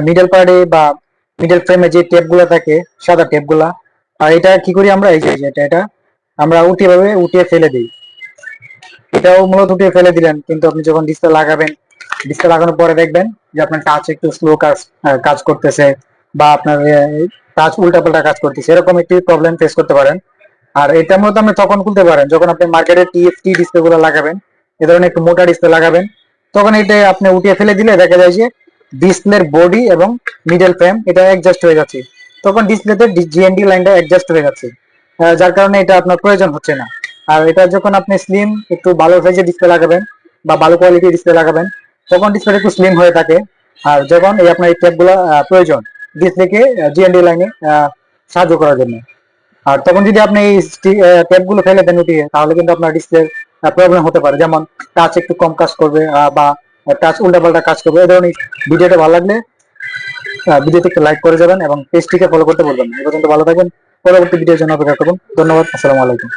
Middle পার্টে বা middle ফ্রেমে যে টেপ গুলা থাকে, সাদা টেপ গুলা, আর এটা কি করি আমরা, এই যে এটা আমরা উঠিয়ে ফেলে দিই। এটাও মূলত উঠিয়ে ফেলে দিলেন, কিন্তু আপনি যখন ডিসপ্লে লাগাবেন, ডিসপ্লে লাগানোর পরে দেখবেন যে আপনার টাচ একটু স্লো কাজ করতেছে, বা আপনার টাচ উল্টাপাল্টা কাজ করতেছে, এরকম একটি প্রবলেম ফেস করতে পারেন। আর এটা মূলত আপনি তখন খুলতে পারেন যখন আপনি মার্কেটে টিএফটি ডিসপ্লে গুলো লাগাবেন, এ ধরনের একটু মোটা ডিসপ্লে লাগাবেন। তখন এটা আপনি উঠিয়ে ফেলে দিলে দেখা যায় যে ডিসপ্লের বডি এবং মিডল ফ্রেম এটা অ্যাডজাস্ট হয়ে যাচ্ছে। তখন ডিসপ্লেতে জিএনডি লাইনটা অ্যাডজাস্ট হয়ে যাচ্ছে, যার কারণে এটা আপনার প্রয়োজন হচ্ছে না। আর এটা যখন আপনি স্লিম একটু ভালো সাইজের ডিসপ্লে লাগাবেন বা ভালো কোয়ালিটির ডিসপ্লে লাগাবেন, তখন ডিসপ্লে একটু স্লিম হয়ে থাকে। আর যখন এই আপনার এই ট্যাবগুলো প্রয়োজন ডিসপ্লেকে জিএনডি লাইনে সাহায্য করার জন্য, আর তখন যদি আপনি এই ট্যাব গুলো ফেলে দেন উঠিয়ে, তাহলে কিন্তু আপনার ডিসপ্লে প্রবলেম হতে পারে, যেমন টাচ একটু কম কাজ করবে, বা টাচ উল্টাপাল্টা কাজ করবে। এই ধরনের ভিডিওটা ভালো লাগলে ভিডিওতে একটু লাইক করে যাবেন এবং পেজটিকে ফলো করতে বলবেন না। এই পর্যন্ত ভালো থাকবেন, পরবর্তী ভিডিওর জন্য অপেক্ষা করুন। ধন্যবাদ, আসসালামু আলাইকুম।